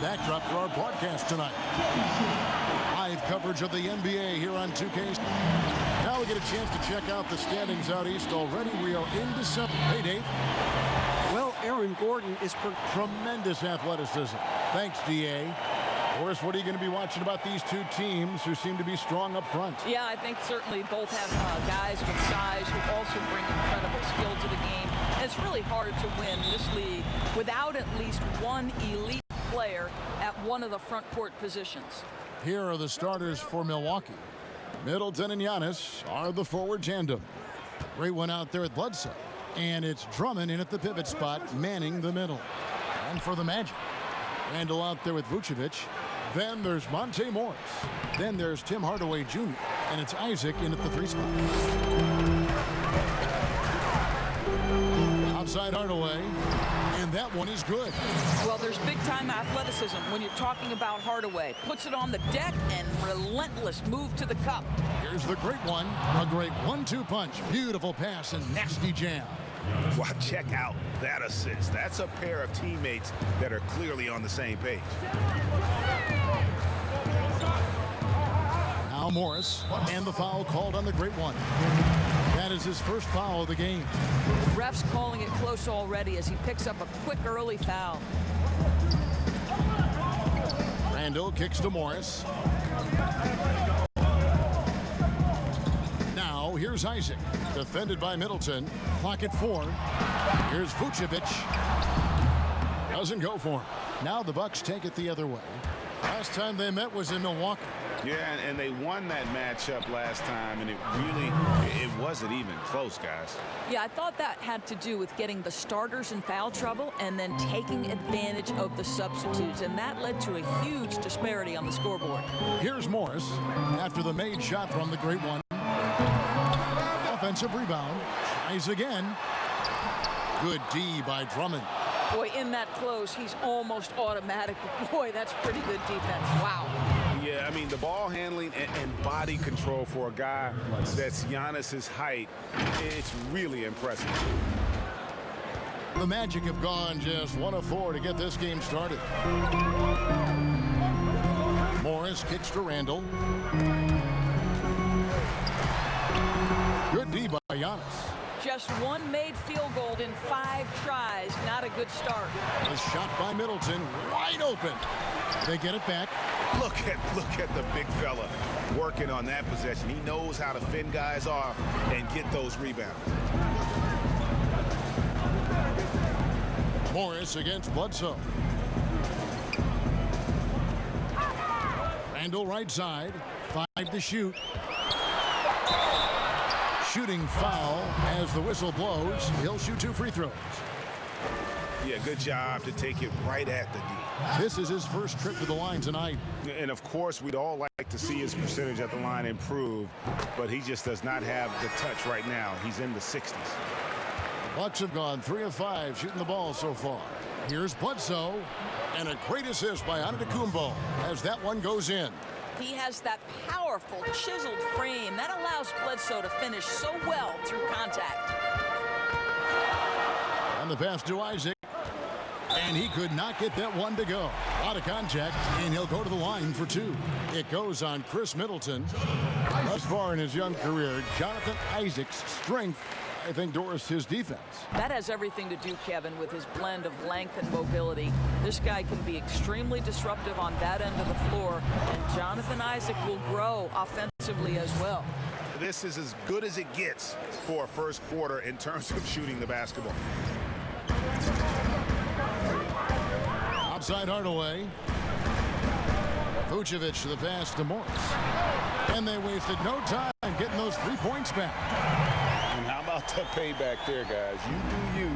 backdrop for our broadcast tonight. Live coverage of the NBA here on 2K. Now we get a chance to check out the standings out east already. We are in December. Hey, Dave. Well, Aaron Gordon is tremendous athleticism. Thanks, D.A. Boris, what are you going to be watching about these two teams who seem to be strong up front? Yeah, I think certainly both have guys with size who also bring incredible skill to the game. And it's really hard to win this league without at least one elite player at one of the front court positions. Here are the starters for Milwaukee. Middleton and Giannis are the forward tandem. Great one out there at Bledsoe. And it's Drummond in at the pivot spot, manning the middle. And for the Magic, Randall out there with Vucevic. Then there's Monte Morris. Then there's Tim Hardaway Jr. And it's Isaac in at the 3 spot. Outside Hardaway. And that one is good. Well, there's big-time athleticism when you're talking about Hardaway. Puts it on the deck and relentless move to the cup. Here's the great one. A great 1-2 punch. Beautiful pass and nasty jam. Wow, check out that assist. That's a pair of teammates that are clearly on the same page. Now Morris, and the foul called on the great one. That is his first foul of the game. Refs calling it close already as he picks up a quick early foul. Randall kicks to Morris. Now here's Isaac, defended by Middleton. Clock at 4. Here's Vucevic. Doesn't go for him. Now the Bucks take it the other way. Last time they met was in Milwaukee. Yeah, and they won that matchup last time, and it wasn't even close, guys. Yeah, I thought that had to do with getting the starters in foul trouble and then taking advantage of the substitutes, and that led to a huge disparity on the scoreboard. Here's Morris after the made shot from the great one. Offensive rebound. Tries again. Good D by Drummond. Boy, in that close, he's almost automatic. Boy, that's pretty good defense. Wow. Yeah, I mean, the ball handling and body control for a guy that's Giannis's height, it's really impressive. The Magic have gone just 1 of 4 to get this game started. Morris kicks to Randall. Good D by Giannis. Just one made field goal in 5 tries. Not a good start. A shot by Middleton, wide open. They get it back. Look at the big fella working on that possession. He knows how to fend guys off and get those rebounds. Morris against Bledsoe. Randall right side. 5 to shoot. Shooting foul as the whistle blows. He'll shoot 2 free throws. Yeah, good job to take it right at the D. This is his first trip to the line tonight. And of course, we'd all like to see his percentage at the line improve, but he just does not have the touch right now. He's in the 60s. Bucks have gone 3 of 5 shooting the ball so far. Here's Bledsoe, and a great assist by Antetokounmpo as that one goes in. He has that powerful, chiseled frame that allows Bledsoe to finish so well through contact. And the pass to Isaac. And he could not get that one to go. A lot of contact, and he'll go to the line for 2. It goes on Chris Middleton. Thus far in his young career, Jonathan Isaac's strength, I think, Doris, his defense. That has everything to do, Kevin, with his blend of length and mobility. This guy can be extremely disruptive on that end of the floor, and Jonathan Isaac will grow offensively as well. This is as good as it gets for a first quarter in terms of shooting the basketball. Outside Hardaway. Vucevic to the pass to Morris. And they wasted no time getting those 3 points back. And how about the payback there, guys? You do you,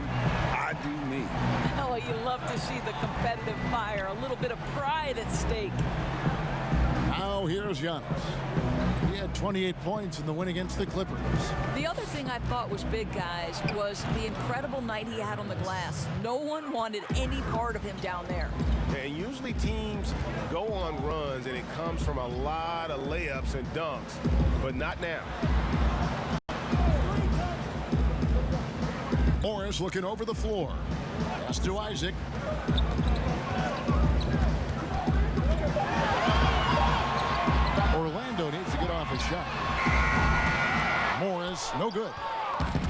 I do me. Oh, you love to see the competitive fire, a little bit of pride at stake. Now here's Giannis. He had 28 points in the win against the Clippers. The other thing I thought was big, guys, was the incredible night he had on the glass. No one wanted any part of him down there. And usually teams go on runs, and it comes from a lot of layups and dunks, but not now. Morris looking over the floor. Pass to Isaac. good.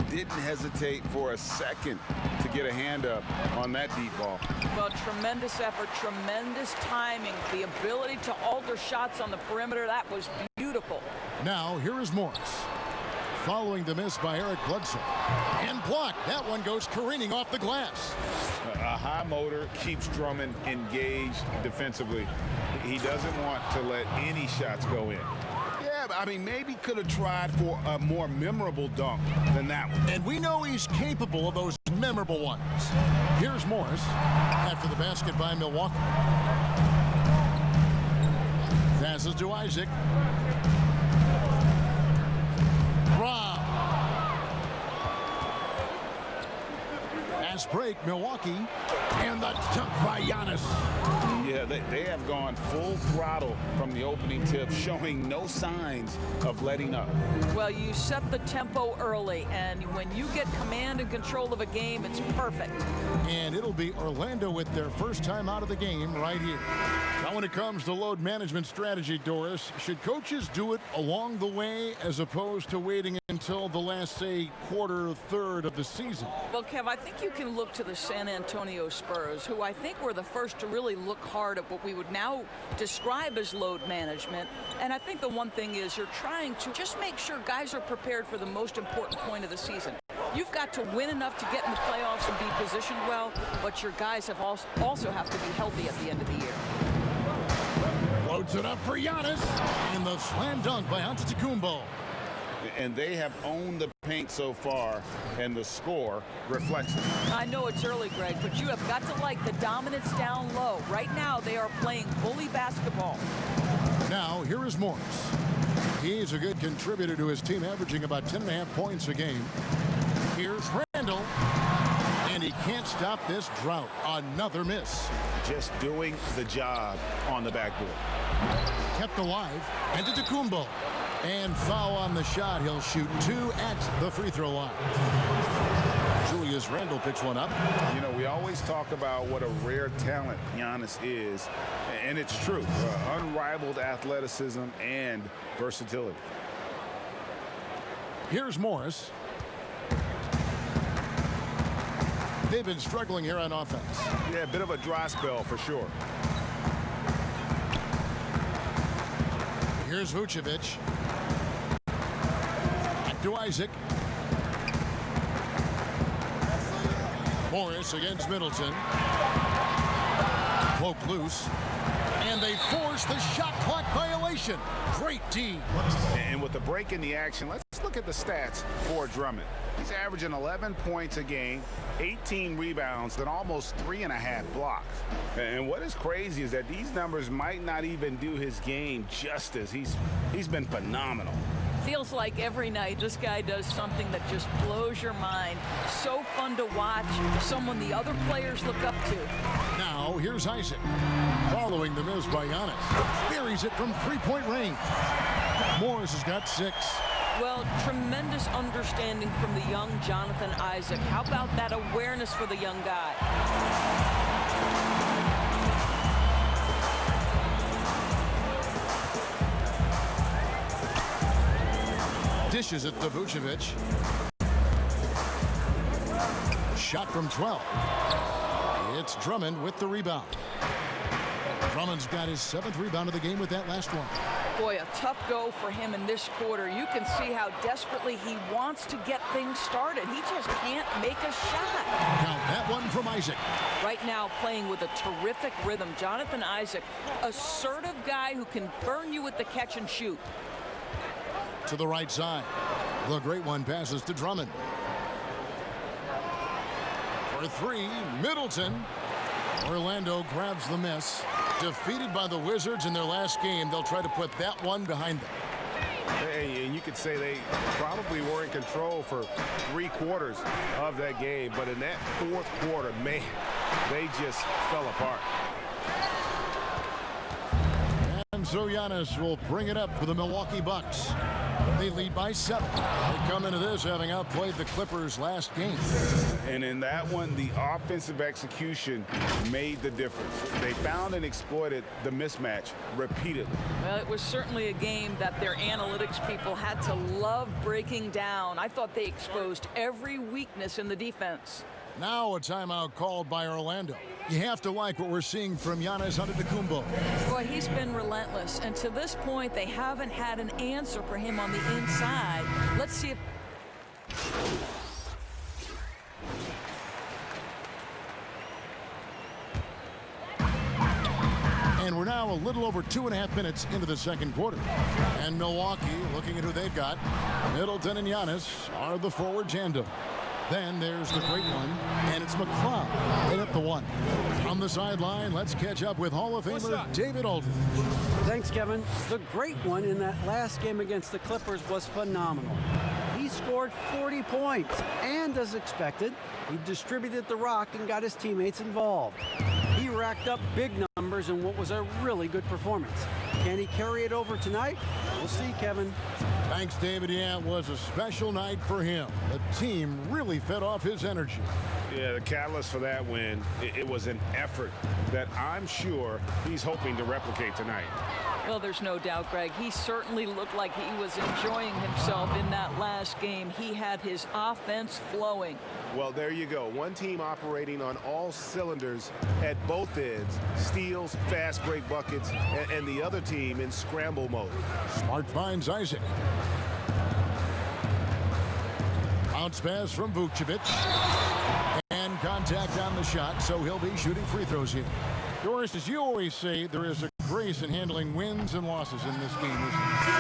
Didn't hesitate for a second to get a hand up on that deep ball. Well, tremendous effort, tremendous timing, the ability to alter shots on the perimeter. That was beautiful. Now, here is Morris. Following the miss by Eric Bledsoe. And blocked. That one goes careening off the glass. A high motor keeps Drummond engaged defensively. He doesn't want to let any shots go in. Yeah, I mean, maybe could have tried for a more memorable dunk than that one. And we know he's capable of those memorable ones. Here's Morris after the basket by Milwaukee. Passes to Isaac. Rob. Fast break, Milwaukee. And the dunk by Giannis. Yeah, they have gone full throttle from the opening tip, showing no signs of letting up. Well, you set the tempo early, and when you get command and control of a game, it's perfect. And it'll be Orlando with their first time out of the game right here. Now, when it comes to load management strategy, Doris, should coaches do it along the way as opposed to waiting until the last, say, quarter, third of the season? Well, Kev, I think you can look to the San Antonio Spurs, who I think were the first to really look hard at what we would now describe as load management. And I think the one thing is you're trying to just make sure guys are prepared for the most important point of the season. You've got to win enough to get in the playoffs and be positioned well, but your guys have also have to be healthy at the end of the year. Loads it up for Giannis. And the slam dunk by Antetokounmpo. And they have owned the paint so far, and the score reflects it. I know it's early, Greg, but you have got to like the dominance down low. Right now, they are playing bully basketball. Now, here is Morris. He's a good contributor to his team, averaging about 10.5 points a game. Here's Randall. And he can't stop this drought. Another miss. Just doing the job on the backboard. Kept alive. Antetokounmpo. And foul on the shot. He'll shoot 2 at the free throw line. Julius Randle picks one up. You know, we always talk about what a rare talent Giannis is, and it's true. Unrivaled athleticism and versatility. Here's Morris. They've been struggling here on offense. Yeah, a bit of a dry spell for sure. Here's Vucevic. Back to Isaac. Morris against Middleton. Poke loose. And they force the shot clock violation. Great D. And with the break in the action, let's look at the stats for Drummond. He's averaging 11 points a game, 18 rebounds, and almost 3.5 blocks. And what is crazy is that these numbers might not even do his game justice. He's been phenomenal. Feels like every night this guy does something that just blows your mind. So fun to watch. Someone the other players look up to. Now, here's Isaac. Following the miss by Giannis. Buries it from three-point range. Morris has got 6. Well, tremendous understanding from the young Jonathan Isaac. How about that awareness for the young guy? Dishes it to Vucevic. Shot from 12. It's Drummond with the rebound. Drummond's got his 7th rebound of the game with that last one. Boy, a tough go for him in this quarter. You can see how desperately he wants to get things started. He just can't make a shot. Count that one from Isaac. Right now playing with a terrific rhythm. Jonathan Isaac, assertive guy who can burn you with the catch and shoot. To the right side. The great one passes to Drummond. For 3, Middleton. Orlando grabs the miss. Defeated by the Wizards in their last game, they'll try to put that one behind them. And you could say they probably were in control for 3 quarters of that game, but in that 4th quarter, man, they just fell apart. And so Giannis will bring it up for the Milwaukee Bucks. They lead by 7. They come into this having outplayed the Clippers last game. And in that one, the offensive execution made the difference. They found and exploited the mismatch repeatedly. Well, it was certainly a game that their analytics people had to love breaking down. I thought they exposed every weakness in the defense. Now a timeout called by Orlando. You have to like what we're seeing from Giannis Antetokounmpo. Boy, he's been relentless. And to this point, they haven't had an answer for him on the inside. Let's see if... And we're now a little over 2.5 minutes into the second quarter. And Milwaukee, looking at who they've got, Middleton and Giannis are the forward tandem. Then there's the great one, and it's McCloud in at the one. On the sideline, let's catch up with Hall of Famer David Aldridge. Thanks, Kevin. The great one in that last game against the Clippers was phenomenal. He scored 40 points, and as expected, he distributed the rock and got his teammates involved. He racked up big numbers in what was a really good performance. Can he carry it over tonight? We'll see, Kevin. Thanks, David. Yeah, it was a special night for him. The team really fed off his energy. Yeah, the catalyst for that win, it was an effort that I'm sure he's hoping to replicate tonight. Well, there's no doubt, Greg. He certainly looked like he was enjoying himself in that last game. He had his offense flowing. Well, there you go. One team operating on all cylinders at both ends, steals, fast break buckets, and the other team in scramble mode. Smart finds Isaac. Bounce pass from Vucevic. And contact on the shot, so he'll be shooting free throws here. Doris, as you always say, there is a grace in handling wins and losses in this game.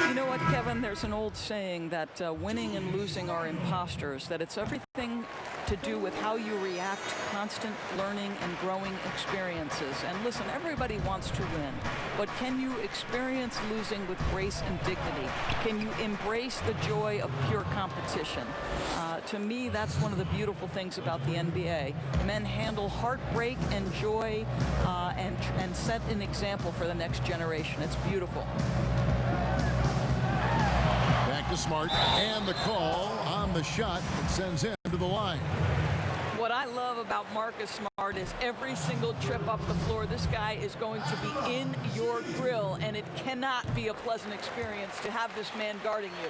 You know what, Kevin? There's an old saying that winning and losing are imposters, that it's everything to do with how you react to constant learning and growing experiences. And listen, everybody wants to win, but can you experience losing with grace and dignity? Can you embrace the joy of pure competition? To me, that's one of the beautiful things about the NBA. Men handle heartbreak and joy and set an example for the next generation. It's beautiful. Back to Smart, and the call on the shot that sends him to the line. What I love about Marcus Smart is every single trip up the floor, this guy is going to be in your grill, and it cannot be a pleasant experience to have this man guarding you.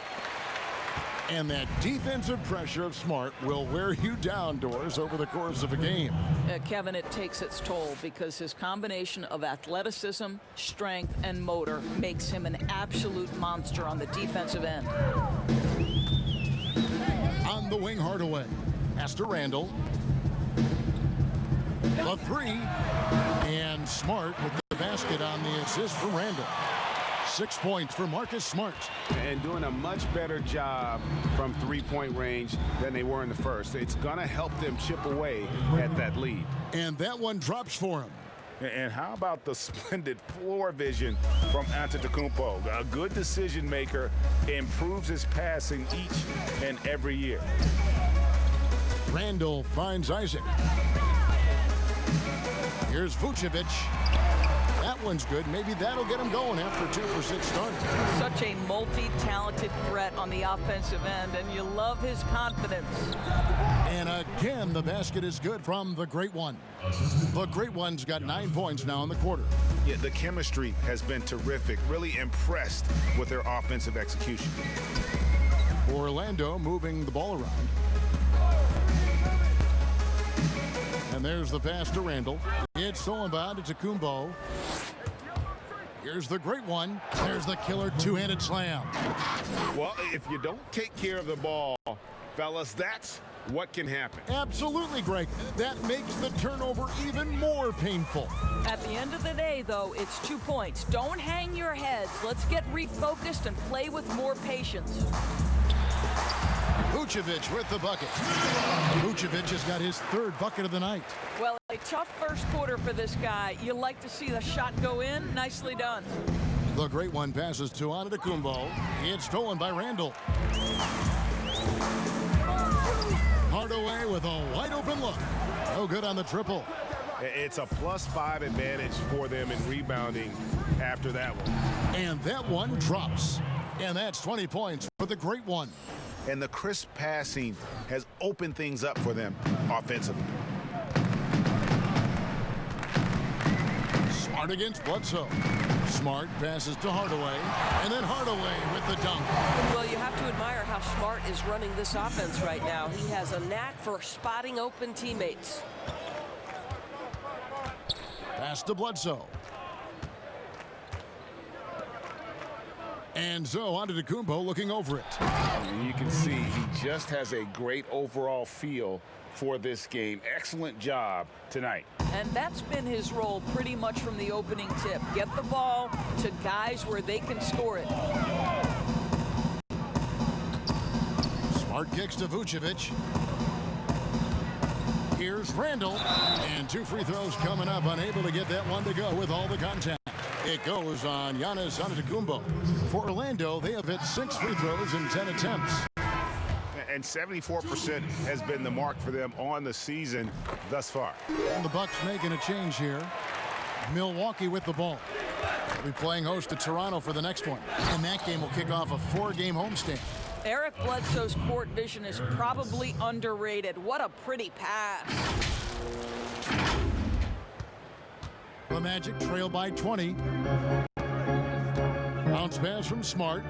And that defensive pressure of Smart will wear you down, Doris, over the course of a game. Kevin, it takes its toll because his combination of athleticism, strength, and motor makes him an absolute monster on the defensive end. On the wing, Hardaway. Pass to Randall. The three. And Smart with the basket on the assist from Randall. 6 points for Marcus Smart. And doing a much better job from three-point range than they were in the first. It's going to help them chip away at that lead. And that one drops for him. And how about the splendid floor vision from Antetokounmpo? A good decision maker, improves his passing each and every year. Randall finds Isaac. Here's Vucevic. That one's good. Maybe that'll get him going after 2 for 6 start. Such a multi-talented threat on the offensive end, and you love his confidence. And again, the basket is good from the Great One. The Great One's got 9 points now in the quarter. Yeah, the chemistry has been terrific. Really impressed with their offensive execution. Orlando moving the ball around. And there's the pass to Randall. It's stolen by Antetokounmpo. Here's the Great One. There's the killer two-handed slam. Well, if you don't take care of the ball, fellas, that's what can happen. Absolutely, Greg. That makes the turnover even more painful. At the end of the day, though, it's 2 points. Don't hang your heads. Let's get refocused and play with more patience. Vucevic with the bucket. Vucevic has got his 3rd bucket of the night. Well, a tough first quarter for this guy. You like to see the shot go in. Nicely done. The Great One passes to Antetokounmpo. It's stolen by Randall. Hardaway with a wide open look. No good on the triple. It's a +5 advantage for them in rebounding after that one. And that one drops. And that's 20 points for the Great One. and the crisp passing has opened things up for them offensively. Smart against Bledsoe. Smart passes to Hardaway, and then Hardaway with the dunk. Well, you have to admire how Smart is running this offense right now. He has a knack for spotting open teammates. Pass to Bledsoe. And so on to Antetokounmpo looking over it. And you can see he just has a great overall feel for this game. Excellent job tonight. And that's been his role pretty much from the opening tip. Get the ball to guys where they can score it. Smart kicks to Vucevic. Here's Randall. And 2 free throws coming up. Unable to get that one to go with all the contact. It goes on Giannis Antetokounmpo. For Orlando, they have hit 6 free throws in 10 attempts. And 74% has been the mark for them on the season thus far. And the Bucks making a change here. Milwaukee with the ball. They'll be playing host to Toronto for the next one. And that game will kick off a 4-game homestand. Eric Bledsoe's court vision is probably underrated. What a pretty pass. The Magic trail by 20. Bounce pass from Smart.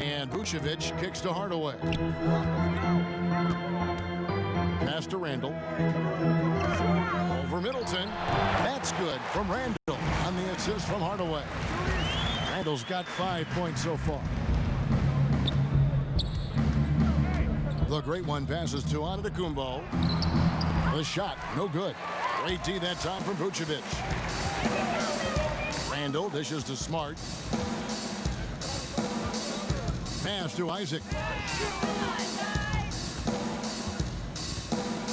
And Vucevic kicks to Hardaway. Pass to Randall. Over Middleton. That's good from Randall on the assist from Hardaway. Randall's got 5 points so far. The great one passes to Antetokounmpo. The shot, no good. Great D that time from Vucevic. Randall dishes to Smart. Pass to Isaac.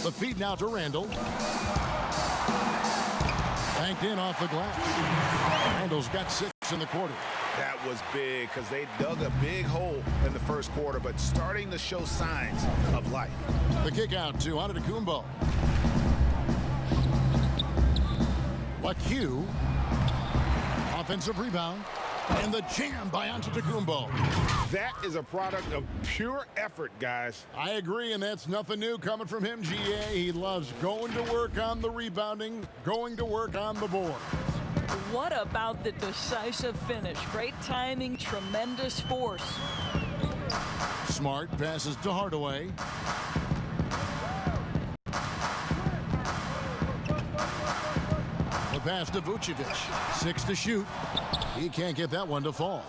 The feed now to Randall. Banked in off the glass. Randall's got 6 in the quarter. That was big because they dug a big hole in the first quarter, but starting to show signs of life. The kick out to Antetokounmpo. LaQ. Offensive rebound. And the jam by Antetokounmpo. That is a product of pure effort, guys. I agree, and that's nothing new coming from him, GA. He loves going to work on the rebounding, going to work on the board. What about the decisive finish? Great timing, tremendous force. Smart passes to Hardaway. The pass to Vucevic. 6 to shoot. He can't get that one to fall.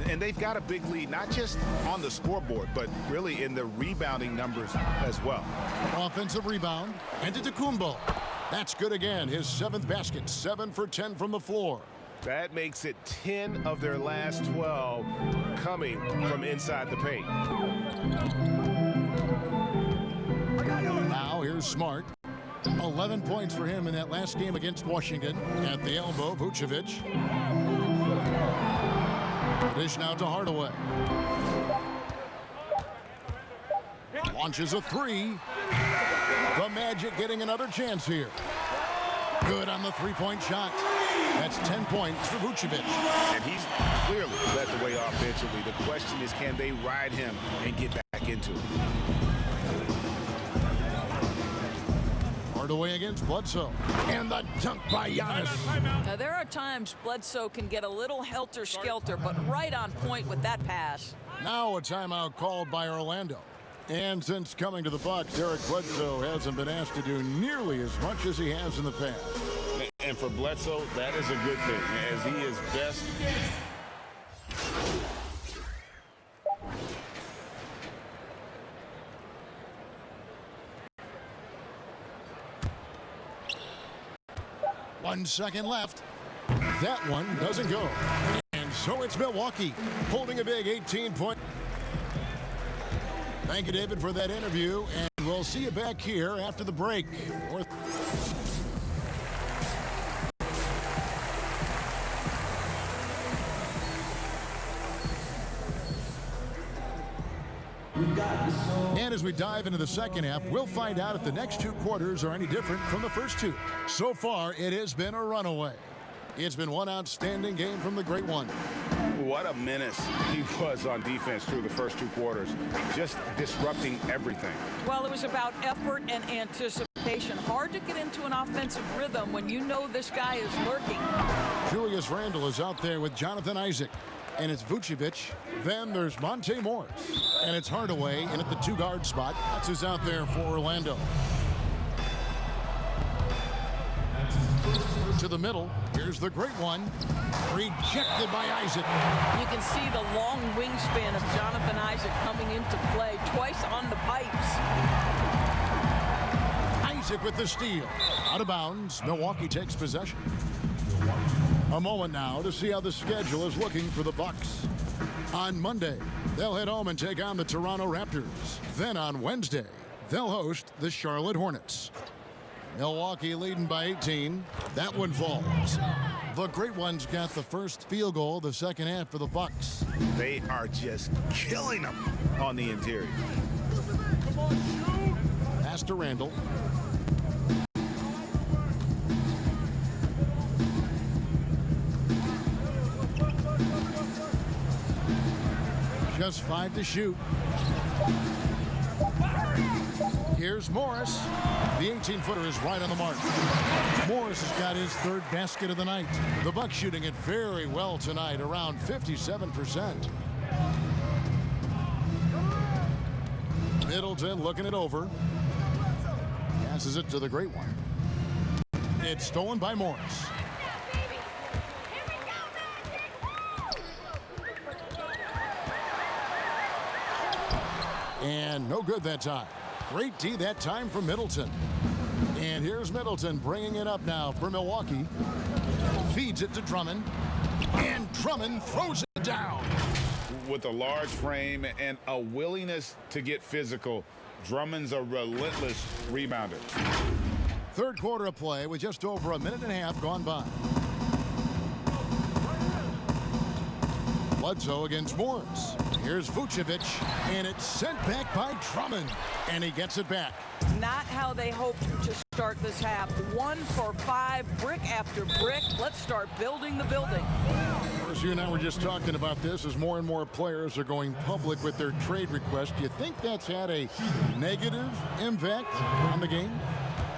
And they've got a big lead, not just on the scoreboard, but really in the rebounding numbers as well. Offensive rebound. And Antetokounmpo. That's good again. His 7th basket. 7 for 10 from the floor. That makes it 10 of their last 12 coming from inside the paint. Now here's Smart. 11 points for him in that last game against Washington. At the elbow, Vucevic. Dish now to Hardaway. Launches a 3. The Magic getting another chance here. Good on the 3-point shot. That's 10 points for Vucevic. And he's clearly led the way offensively. The question is, can they ride him and get back into it? Hardaway against Bledsoe. And the dunk by Giannis. Now, there are times Bledsoe can get a little helter-skelter, but right on point with that pass. Now a timeout called by Orlando. And since coming to the Bucks, Eric Bledsoe hasn't been asked to do nearly as much as he has in the past. And for Bledsoe, that is a good thing, as he is best. One second left. That one doesn't go. And so it's Milwaukee holding a big 18-point. Thank you, David, for that interview. And we'll see you back here after the break. And as we dive into the second half, we'll find out if the next 2 quarters are any different from the first 2. So far, it has been a runaway. It's been one outstanding game from the great one. What a menace he was on defense through the first 2 quarters, just disrupting everything. Well, it was about effort and anticipation. Hard to get into an offensive rhythm when you know this guy is lurking. Julius Randle is out there with Jonathan Isaac. And it's Vucevic. Then there's Monte Morris. And it's Hardaway in at the 2-guard spot. That's who's out there for Orlando. To the middle. Here's the great one. Rejected by Isaac. You can see the long wingspan of Jonathan Isaac coming into play twice on the pipes. Isaac with the steal. Out of bounds. Milwaukee takes possession. A moment now to see how the schedule is looking for the Bucks. On Monday, they'll head home and take on the Toronto Raptors. Then on Wednesday, they'll host the Charlotte Hornets. Milwaukee leading by 18. That one falls. The Great Ones got the first field goal of the second half for the Bucks. They are just killing them on the interior. Pass to Randle. Just 5 to shoot. Here's Morris. The 18-footer is right on the mark. Morris has got his 3rd basket of the night. The Bucks shooting it very well tonight, around 57%. Middleton looking it over. Passes it to the great one. It's stolen by Morris. And no good that time. Great D that time from Middleton. And here's Middleton bringing it up now for Milwaukee. Feeds it to Drummond. And Drummond throws it down. With a large frame and a willingness to get physical, Drummond's a relentless rebounder. 3rd quarter of play with just over a minute and a half gone by. Bledsoe against Morris. Here's Vucevic, and it's sent back by Drummond, and he gets it back. Not how they hoped to start this half. 1 for 5, brick after brick. Let's start building the building. Of course, you and I were just talking about this as more and more players are going public with their trade requests. Do you think that's had a negative impact on the game?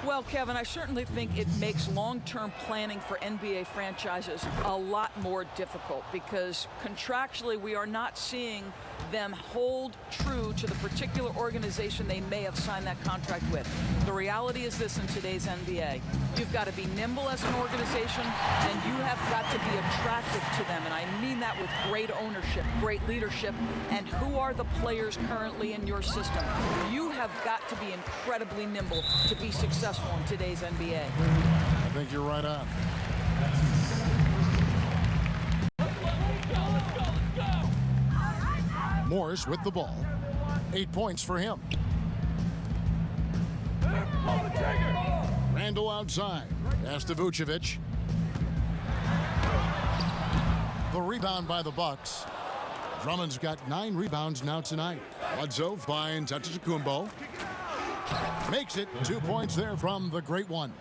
Well, Kevin, I certainly think it makes long-term planning for NBA franchises a lot more difficult because contractually we are not seeing them hold true to the particular organization they may have signed that contract with. The reality is this in today's NBA. You've got to be nimble as an organization, and you have got to be attractive to them. And I mean that with great ownership, great leadership, and who are the players currently in your system. You have got to be incredibly nimble to be successful in today's NBA. I think you're right on. Morris with the ball. 8 points for him. Randle outside. Pass to Vucevic. The rebound by the Bucks. Drummond's got 9 rebounds now tonight. Bledsoe finds Antetokounmpo. Makes it 2 points there from the Great One.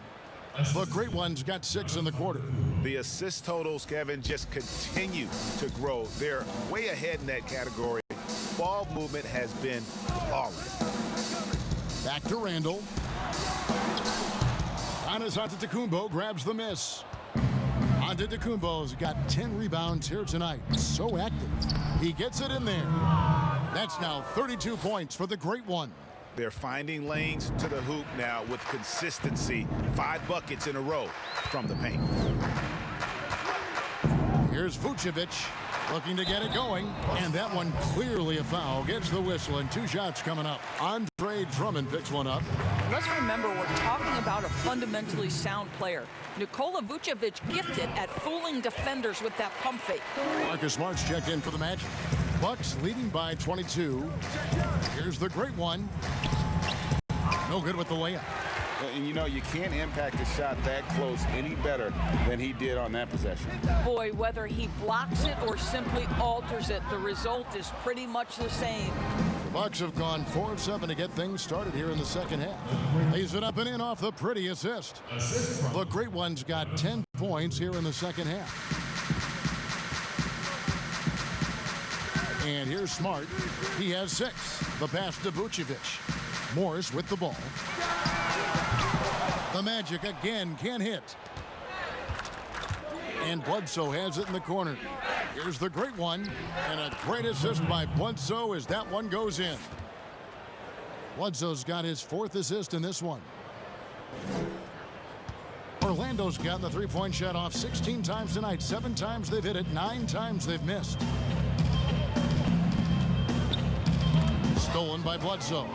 The Great One's got 6 in the quarter. The assist totals, Kevin, just continue to grow. They're way ahead in that category. Ball movement has been flawless. Back to Randle. Giannis Antetokounmpo grabs the miss. Antetokounmpo's got 10 rebounds here tonight. So active. He gets it in there. That's now 32 points for the Great One. They're finding lanes to the hoop now with consistency. 5 buckets in a row from the paint. Here's Vucevic looking to get it going. And that one clearly a foul. Gets the whistle and 2 shots coming up. Andre Drummond picks one up. Let's remember we're talking about a fundamentally sound player. Nikola Vucevic gifted at fooling defenders with that pump fake. Marcus Smart's checked in for the Magic. Bucks leading by 22. Here's the Great One. No good with the layup. And you know, you can't impact a shot that close any better than he did on that possession. Boy, whether he blocks it or simply alters it, the result is pretty much the same. The Bucks have gone 4 of 7 to get things started here in the second half. Lays it up and in off the pretty assist. The Great One's got 10 points here in the second half. And here's Smart. He has 6. The pass to Vucevic. Morris with the ball. The Magic again can't hit. And Bledsoe has it in the corner. Here's the great one. And a great assist by Bledsoe as that one goes in. Bledsoe's got his 4th assist in this one. Orlando's gotten the three-point shot off 16 times tonight. 7 times they've hit it. 9 times they've missed. Stolen by Bledsoe.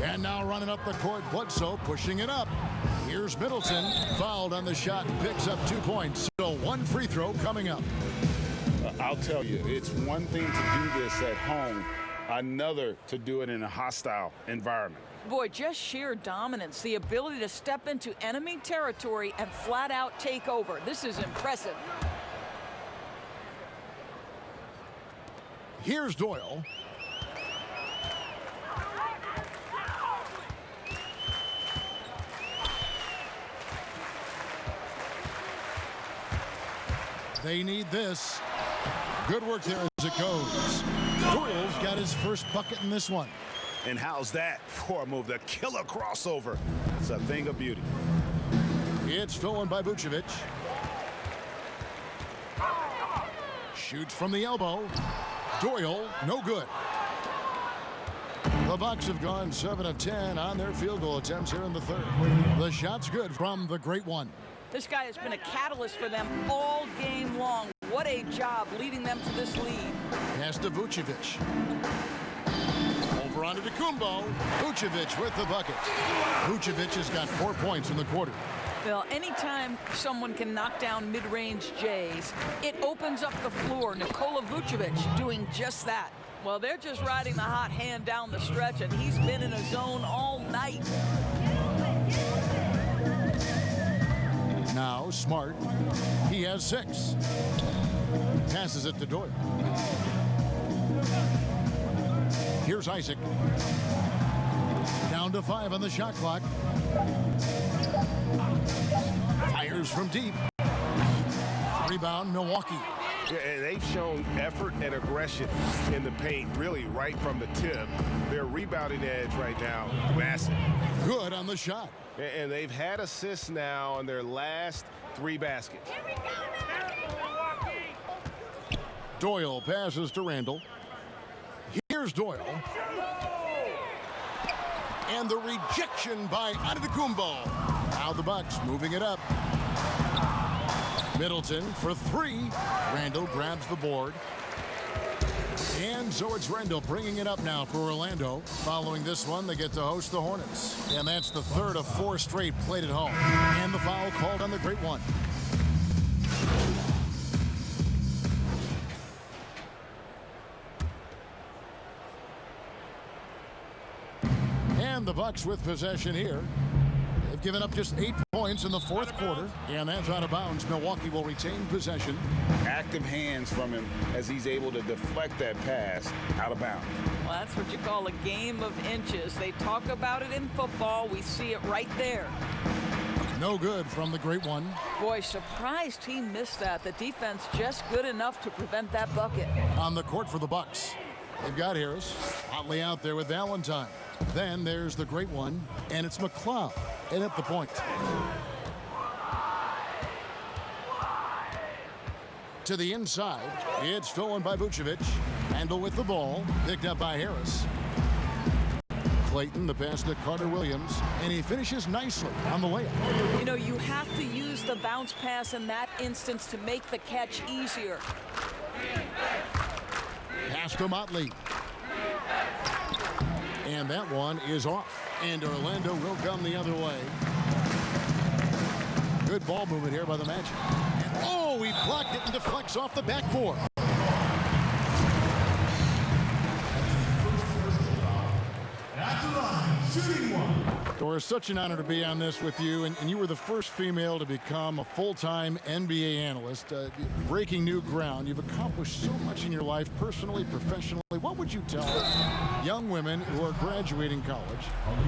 And now running up the court, Bledsoe pushing it up. Here's Middleton, fouled on the shot, picks up 2 points. So 1 free throw coming up. I'll tell you, it's one thing to do this at home, another to do it in a hostile environment. Boy, just sheer dominance, the ability to step into enemy territory and flat out take over. This is impressive. Here's Doyle. They need this. Good work there as it goes. Doyle's got his first bucket in this one. And how's that for a move? The killer crossover. It's a thing of beauty. It's stolen by Vucevic. Shoots from the elbow. Doyle, no good. The Bucks have gone 7 of 10 on their field goal attempts here in the 3rd. The shot's good from the great one. This guy has been a catalyst for them all game long. What a job leading them to this lead. Pass to Vucevic. Over onto Kumbo. Vucevic with the bucket. Vucevic has got 4 points in the quarter. Well, anytime someone can knock down mid-range Jays, it opens up the floor. Nikola Vucevic doing just that. Well, they're just riding the hot hand down the stretch, and he's been in a zone all night. Now Smart. He has 6. Passes it to Doyle. Here's Isaac. Down to 5 on the shot clock. Fires from deep. Rebound, Milwaukee. Yeah, and they've shown effort and aggression in the paint, really right from the tip. Their rebounding edge right now, massive. Good on the shot. And they've had assists now on their last 3 baskets. Doyle passes to Randall. Here's Doyle. And the rejection by Antetokounmpo. Now the Bucks moving it up. Middleton for 3. Randall grabs the board. And so it's Randall bringing it up now for Orlando. Following this one, they get to host the Hornets. And that's the 3rd of 4 straight played at home. And the foul called on the great one. And the Bucks with possession here. They've given up just 8 points in the 4th quarter, and that's out of bounds. Milwaukee will retain possession. Active hands from him as he's able to deflect that pass out of bounds. Well, that's what you call a game of inches. They talk about it in football. We see it right there. No good from the great one. Boy, surprised he missed that. The defense just good enough to prevent that bucket. On the court for the Bucks. They've got Harris hotly out there with Valentine. Then there's the great one, and it's McLeod. And at the point. To the inside. It's stolen by Vucevic. Randall with the ball. Picked up by Harris. Clayton, the pass to Carter Williams. And he finishes nicely on the layup. You know, you have to use the bounce pass in that instance to make the catch easier. Pass to Motley. And that one is off. And Orlando will come the other way. Good ball movement here by the Magic. And oh, he blocked it and deflects off the backboard. At the line, shooting one. Doris, such an honor to be on this with you. And you were the first female to become a full-time NBA analyst. Breaking new ground. You've accomplished so much in your life, personally, professionally. what would you tell young women who are graduating college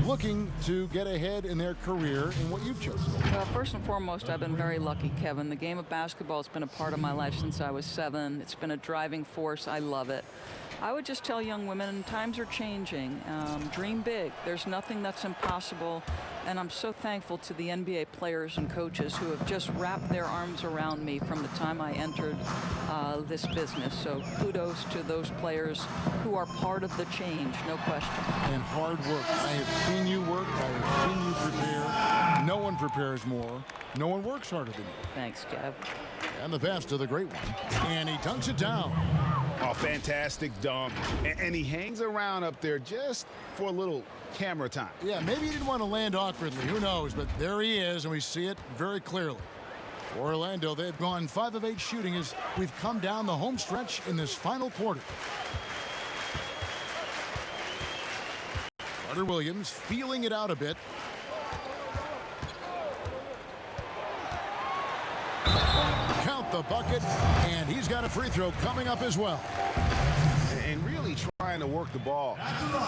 looking to get ahead in their career in what you've chosen? Well, first and foremost, I've been very lucky, Kevin. The game of basketball has been a part of my life since I was 7. It's been a driving force. I love it. I would just tell young women, times are changing. Dream big. There's nothing that's impossible. And I'm so thankful to the NBA players and coaches who have just wrapped their arms around me from the time I entered this business. So kudos to those players who are part of the change, no question. And hard work. I have seen you work. I have seen you prepare. No one prepares more. No one works harder than you. Thanks, Kev. And the pass to the great one. And he dunks it down. Oh, fantastic dunk. And he hangs around up there just for a little camera time. Yeah, maybe he didn't want to land awkwardly. Who knows? But there he is, and we see it very clearly. For Orlando, they've gone 5 of 8 shooting as we've come down the home stretch in this final quarter. Carter Williams feeling it out a bit. Count the bucket, and he's got a free throw coming up as well. And really trying to work the ball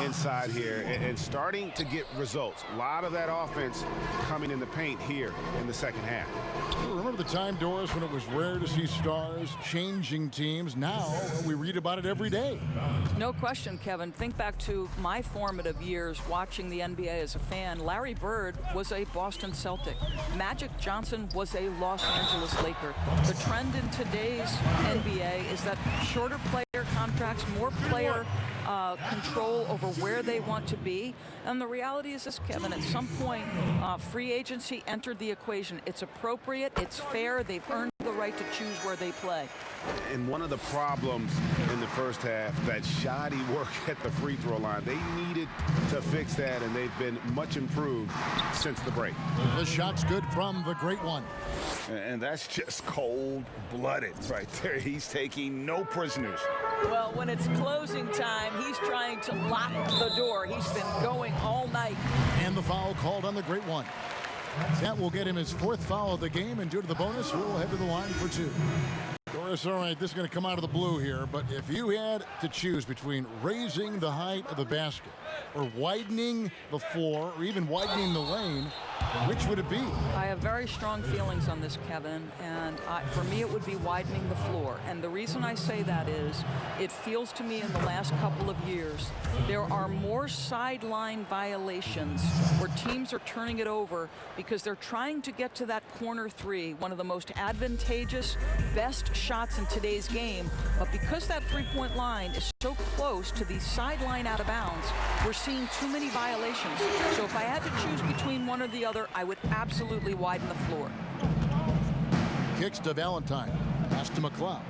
inside here and starting to get results. A lot of that offense coming in the paint here in the second half. Remember the time, Doris, when it was rare to see stars changing teams? Now we read about it every day. No question, Kevin. Think back to my formative years watching the NBA as a fan. Larry Bird was a Boston Celtic. Magic Johnson was a Los Angeles Laker. The trend in today's NBA is that shorter player contracts, more player control over where they want to be. And the reality is this, Kevin, at some point, free agency entered the equation. It's appropriate, it's fair, they've earned the right to choose where they play. And one of the problems in the first half, that shoddy work at the free throw line, they needed to fix that, and they've been much improved since the break. The shot's good from the great one. And that's just cold-blooded right there. He's taking no prisoners. Well, when it's closing time, he's trying to lock the door. He's been going all night. And the foul called on the great one. That will get him his 4th foul of the game, and due to the bonus, we'll head to the line for 2. Doris, all right, this is going to come out of the blue here, but if you had to choose between raising the height of the basket or widening the floor or even widening the lane, which would it be? I have very strong feelings on this, Kevin, and for me it would be widening the floor. And the reason I say that is it feels to me in the last couple of years there are more sideline violations where teams are turning it over because they're trying to get to that corner 3, one of the most advantageous, best shots in today's game. But because that three-point line is so close to the sideline out of bounds, we're seeing too many violations. So if I had to choose between one or the other, I would absolutely widen the floor. Kicks to Valentine. Pass to McLeod.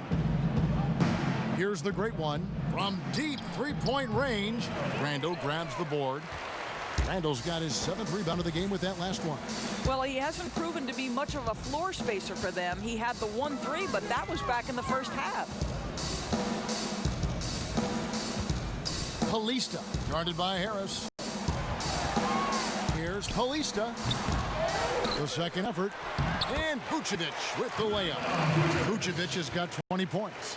Here's the great one from deep three-point range. Randall grabs the board. Randall's got his 7th rebound of the game with that last one. Well, he hasn't proven to be much of a floor spacer for them. He had the 1-3, but that was back in the first half. Paulista, guarded by Harris. Here's Paulista. The second effort. And Vucevic with the layup. Vucevic has got 20 points.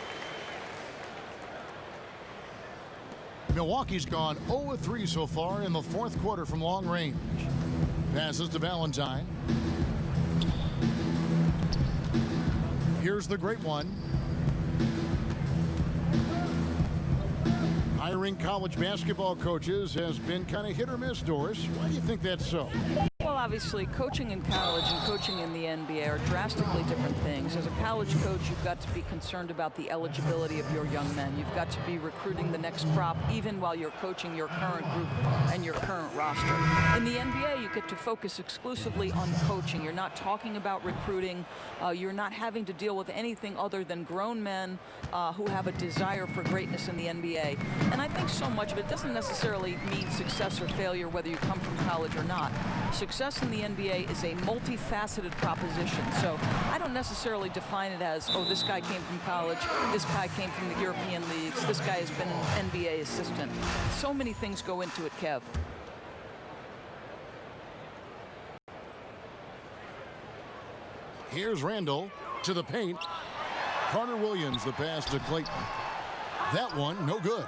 Milwaukee's gone 0-3 so far in the 4th quarter from long range. Passes to Valentine. Here's the great one. Hiring college basketball coaches has been kind of hit or miss, Doris. Why do you think that's so? Well, obviously, coaching in college and coaching in the NBA are drastically different things. As a college coach, you've got to be concerned about the eligibility of your young men. You've got to be recruiting the next crop, even while you're coaching your current group and your current roster. In the NBA, you get to focus exclusively on coaching. You're not talking about recruiting. You're not having to deal with anything other than grown men who have a desire for greatness in the NBA. And I think so much of it doesn't necessarily mean success or failure, whether you come from college or not. Success in the NBA is a multifaceted proposition. So I don't necessarily define it as, oh, this guy came from college, this guy came from the European leagues, this guy has been an NBA assistant. So many things go into it, Kev. Here's Randall to the paint. Carter Williams, the pass to Clayton. That one, no good.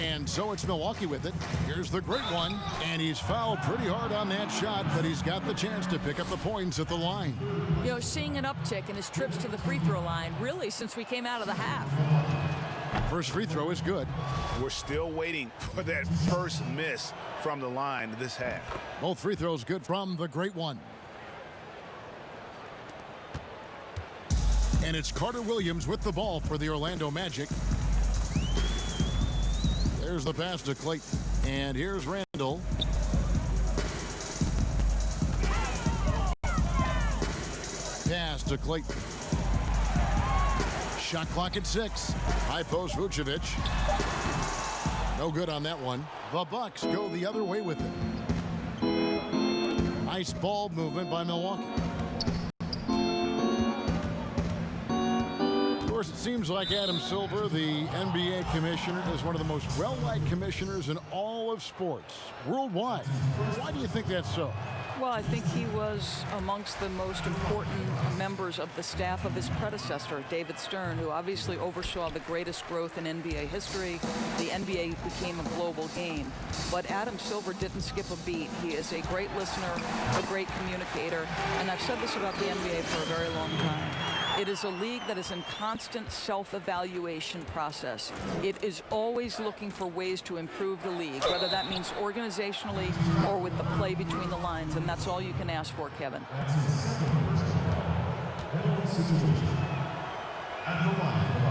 And so it's Milwaukee with it. Here's the great one. And he's fouled pretty hard on that shot, but he's got the chance to pick up the points at the line. You know, seeing an uptick in his trips to the free throw line, really, since we came out of the half. First free throw is good. We're still waiting for that first miss from the line this half. Both free throws good from the great one. And it's Carter Williams with the ball for the Orlando Magic. There's the pass to Clayton. And here's Randall. Pass to Clayton. Shot clock at 6. High post Vucevic. No good on that one. The Bucks go the other way with it. Nice ball movement by Milwaukee. Of course, it seems like Adam Silver, the NBA commissioner, is one of the most well-liked commissioners in all of sports worldwide. Why do you think that's so? Well, I think he was amongst the most important members of the staff of his predecessor, David Stern, who obviously oversaw the greatest growth in NBA history. The NBA became a global game. But Adam Silver didn't skip a beat. He is a great listener, a great communicator, and I've said this about the NBA for a very long time. It is a league that is in constant self-evaluation process. It is always looking for ways to improve the league, whether that means organizationally or with the play between the lines, and that's all you can ask for, Kevin.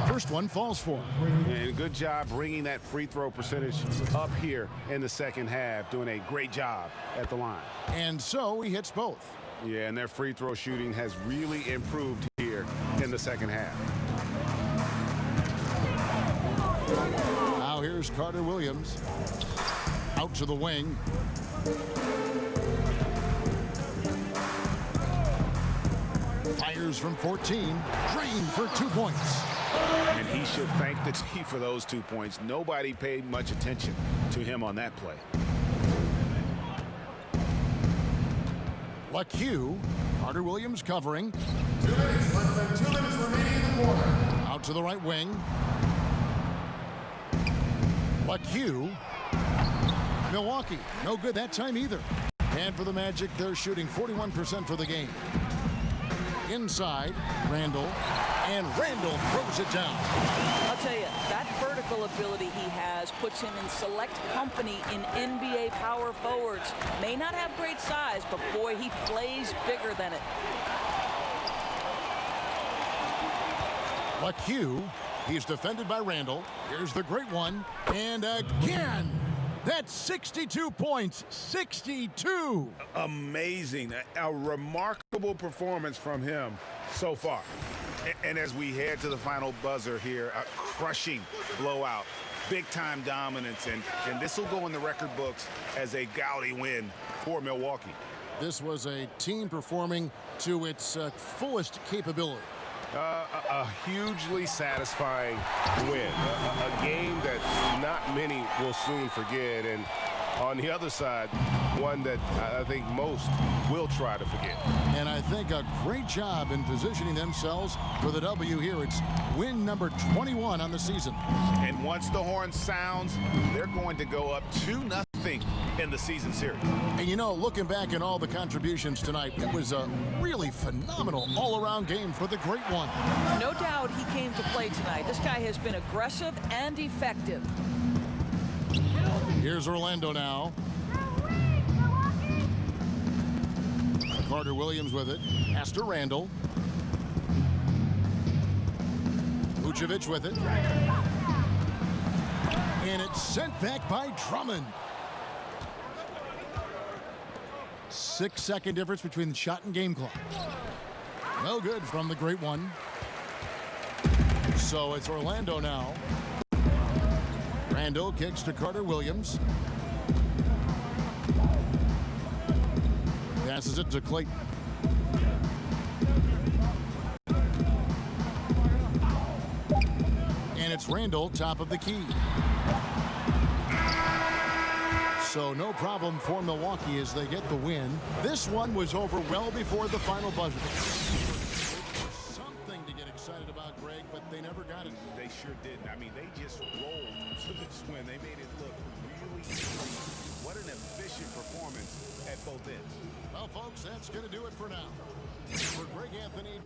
First one falls for him. And good job bringing that free throw percentage up here in the second half, doing a great job at the line. And so he hits both. Yeah, and their free throw shooting has really improved here in the second half. Now here's Carter Williams. Out to the wing. Fires from 14. Drained for 2 points. And he should thank the team for those 2 points. Nobody paid much attention to him on that play. LaQ. Carter Williams covering. 2 minutes, less than 2 minutes remaining in the quarter. Out to the right wing. LaQ. Milwaukee. No good that time either. And for the Magic, they're shooting 41% for the game. Inside, Randall. And Randall throws it down. I'll tell you, that vertical ability he has puts him in select company in NBA power forwards. May not have great size, but boy, he plays bigger than it. LaQ. He's defended by Randall. Here's the great one. And again, that's 62 points. 62. Amazing. A remarkable performance from him so far. And as we head to the final buzzer here, a crushing blowout, big-time dominance, and this will go in the record books as a gaudy win for Milwaukee. This was a team performing to its fullest capability. A hugely satisfying win. A game that not many will soon forget. And on the other side, one that I think most will try to forget. And I think a great job in positioning themselves for the W here. It's win number 21 on the season. And once the horn sounds, they're going to go up 2-0 in the season series. And you know, looking back at all the contributions tonight, it was a really phenomenal all-around game for the great one. No doubt he came to play tonight. This guy has been aggressive and effective. Here's Orlando now. Carter Williams with it. Pass to Randall. Vucevic with it. And it's sent back by Drummond. 6-second difference between the shot and game clock. No good from the great one. So it's Orlando now. Randall kicks to Carter Williams. Passes it to Clayton. And it's Randall, top of the key. So no problem for Milwaukee as they get the win. This one was over well before the final buzzer. Something to get excited about, Greg, but but they never got it. They sure didn't. I mean, they just rolled to this win. They made it look really easy. What an efficient performance at both ends. Well, folks, that's going to do it for now. For Greg Anthony.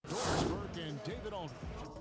Doris Burke and David Aldridge.